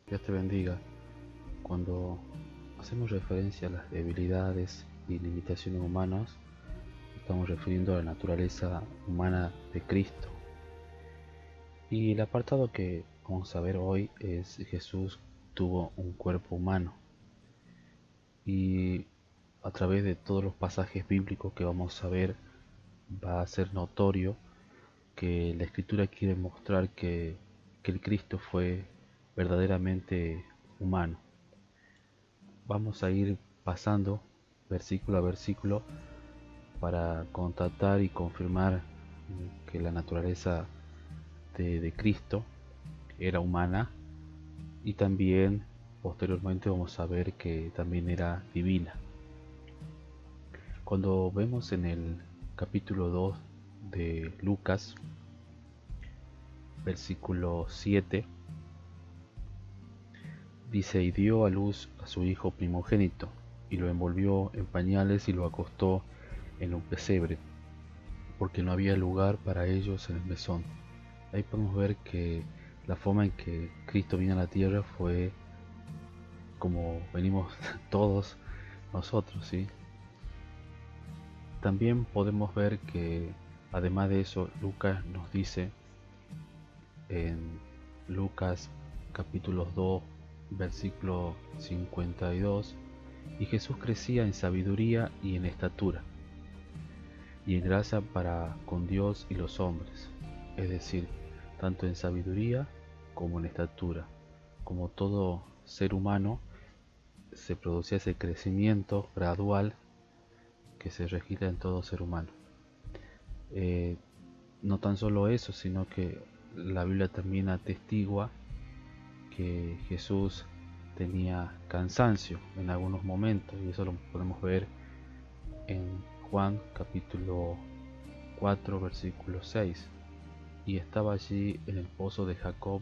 Dios te bendiga. Cuando hacemos referencia a las debilidades y limitaciones humanas, estamos refiriendo a la naturaleza humana de Cristo. Y el apartado que vamos a ver hoy es Jesús tuvo un cuerpo humano. Y a través de todos los pasajes bíblicos que vamos a ver, va a ser notorio que la Escritura quiere mostrar que el Cristo fue verdaderamente humano. Vamos a ir pasando versículo a versículo para constatar y confirmar que la naturaleza de Cristo era humana, y también posteriormente vamos a ver que también era divina. Cuando vemos en el capítulo 2 de Lucas, versículo 7, dice: y dio a luz a su hijo primogénito, y lo envolvió en pañales y lo acostó en un pesebre, porque no había lugar para ellos en el mesón. Ahí podemos ver que la forma en que Cristo vino a la tierra fue como venimos todos nosotros, ¿sí? También podemos ver que además de eso, Lucas nos dice en Lucas capítulo 2, versículo 52, y Jesús crecía en sabiduría y en estatura, y en gracia para con Dios y los hombres, es decir, tanto en sabiduría como en estatura. Como todo ser humano, se producía ese crecimiento gradual que se registra en todo ser humano. Eh, no tan solo eso, sino que la Biblia también atestigua que Jesús tenía cansancio en algunos momentos, y eso lo podemos ver en Juan capítulo 4 versículo 6. Y estaba allí en el pozo de Jacob.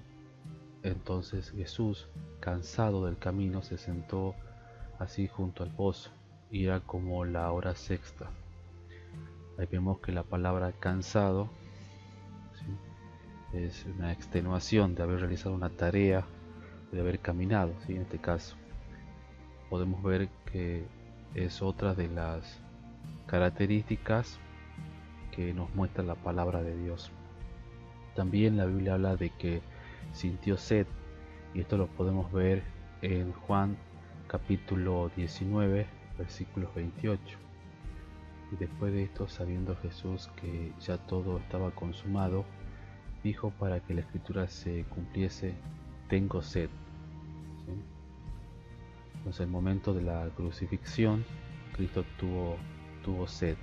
Entonces Jesús, cansado del camino, se sentó así junto al pozo, y era como la hora sexta. Ahí vemos que la palabra cansado, ¿sí?, es una extenuación de haber realizado una tarea, de haber caminado, ¿sí? En este caso podemos ver que es otra de las características que nos muestra la palabra de Dios. También la Biblia habla de que sintió sed, y esto lo podemos ver en Juan capítulo 19 versículos 28. Y después de esto, sabiendo Jesús que ya todo estaba consumado, dijo para que la escritura se cumpliese: tengo sed. ¿Sí? Entonces, en el momento de la crucifixión, Cristo tuvo sed.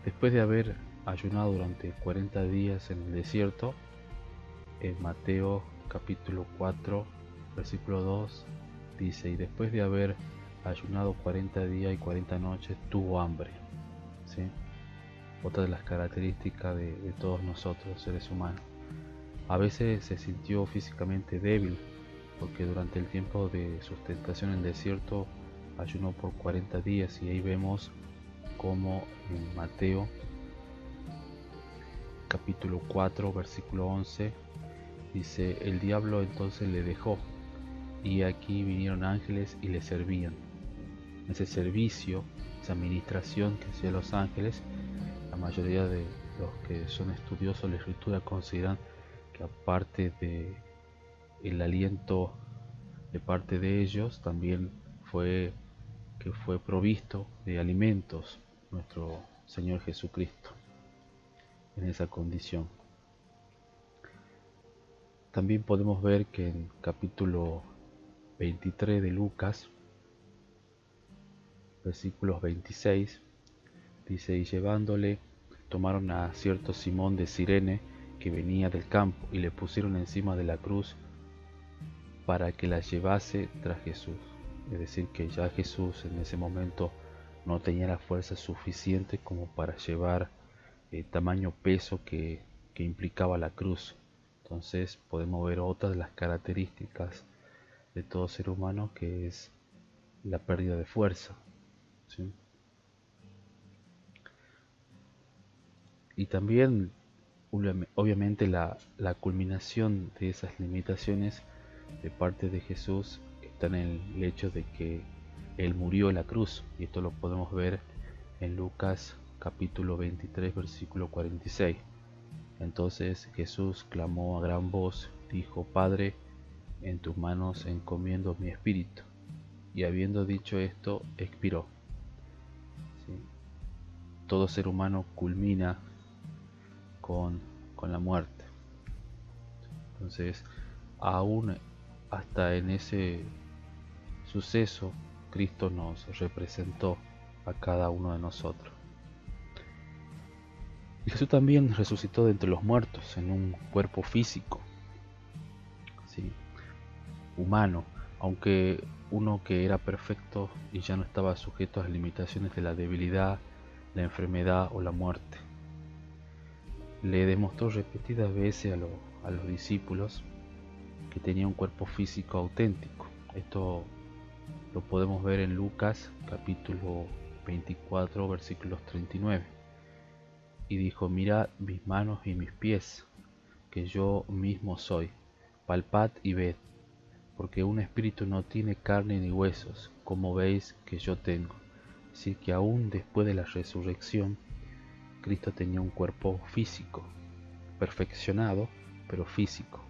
Después de haber ayunado durante 40 días en el desierto, en Mateo capítulo 4 versículo 2 dice: y después de haber ayunado 40 días y 40 noches, tuvo hambre. ¿Sí? Otra de las características de todos nosotros, seres humanos. A veces se sintió físicamente débil, porque durante el tiempo de sustentación en el desierto ayunó por 40 días, y ahí vemos como en Mateo capítulo 4 versículo 11 dice: el diablo entonces le dejó, y aquí vinieron ángeles y le servían. Ese servicio, esa administración que hacían los ángeles, la mayoría de los que son estudiosos de la escritura consideran que aparte de el aliento de parte de ellos, también fue que fue provisto de alimentos nuestro Señor Jesucristo en esa condición. También podemos ver que en capítulo 23 de Lucas, versículos 26, dice: y llevándole, tomaron a cierto Simón de Cirene que venía del campo, y le pusieron encima de la cruz para que la llevase tras Jesús. Es decir, que ya Jesús en ese momento no tenía la fuerza suficiente como para llevar el tamaño peso que implicaba la cruz. Entonces podemos ver otra de las características de todo ser humano, que es la pérdida de fuerza. ¿Sí? Y también, obviamente, la culminación de esas limitaciones de parte de Jesús está en el hecho de que Él murió en la cruz, y esto lo podemos ver en Lucas capítulo 23, versículo 46. Entonces Jesús clamó a gran voz, dijo: Padre, en tus manos encomiendo mi espíritu. Y habiendo dicho esto, expiró. ¿Sí? Todo ser humano culmina con la muerte. Entonces, aún hasta en ese suceso, Cristo nos representó a cada uno de nosotros. Y Jesús también resucitó de entre los muertos en un cuerpo físico, ¿sí? Humano, aunque uno que era perfecto y ya no estaba sujeto a las limitaciones de la debilidad, la enfermedad o la muerte. Le demostró repetidas veces a los discípulos que tenía un cuerpo físico auténtico. Esto lo podemos ver en Lucas capítulo 24 versículos 39. Y dijo: mirad mis manos y mis pies, que yo mismo soy. Palpad y ved, porque un espíritu no tiene carne ni huesos, como veis que yo tengo. Así que aún después de la resurrección, Cristo tenía un cuerpo físico, perfeccionado, pero físico.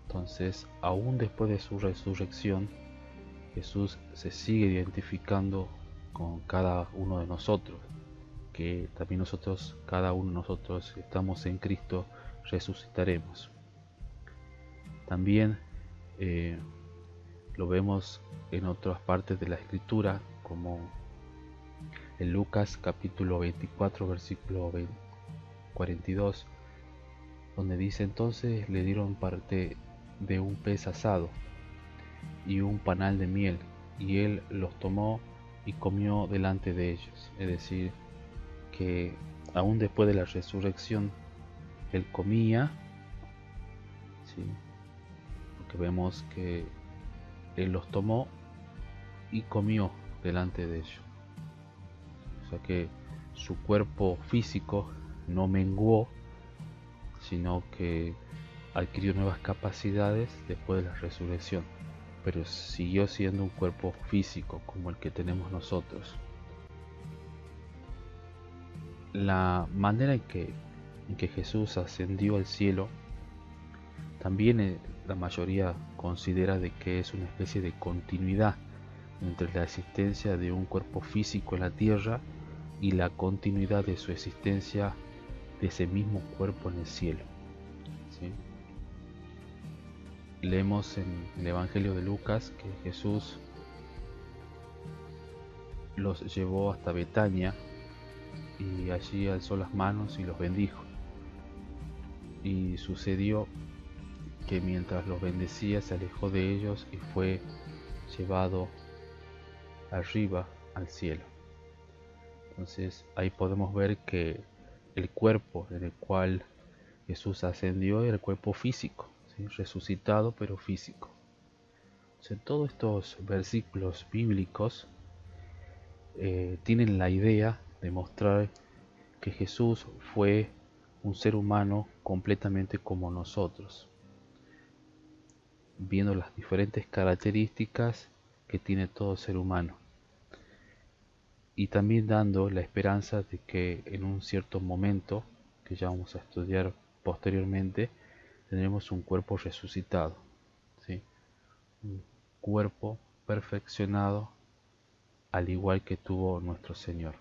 Entonces, aún después de su resurrección, Jesús se sigue identificando con cada uno de nosotros, que también nosotros, cada uno de nosotros, estamos en Cristo, resucitaremos. También lo vemos en otras partes de la Escritura, como en Lucas capítulo 24, versículo 42, donde dice: entonces le dieron parte de un pez asado y un panal de miel, y él los tomó y comió delante de ellos. Es decir, que aún después de la resurrección, él comía, ¿sí? Porque vemos que él los tomó y comió delante de ellos. O sea que su cuerpo físico no menguó, sino que adquirió nuevas capacidades después de la resurrección, pero siguió siendo un cuerpo físico como el que tenemos nosotros. La manera en que Jesús ascendió al cielo, también la mayoría considera de que es una especie de continuidad entre la existencia de un cuerpo físico en la tierra y la continuidad de su existencia de ese mismo cuerpo en el cielo, ¿sí? Leemos en el Evangelio de Lucas que Jesús los llevó hasta Betania y allí alzó las manos y los bendijo. Y sucedió que mientras los bendecía se alejó de ellos y fue llevado arriba al cielo. Entonces ahí podemos ver que el cuerpo en el cual Jesús ascendió era el cuerpo físico, ¿sí? Resucitado pero físico. Entonces, todos estos versículos bíblicos tienen la idea de mostrar que Jesús fue un ser humano completamente como nosotros, viendo las diferentes características que tiene todo ser humano, y también dando la esperanza de que en un cierto momento, que ya vamos a estudiar posteriormente, tendremos un cuerpo resucitado, ¿sí? Un cuerpo perfeccionado al igual que tuvo nuestro Señor.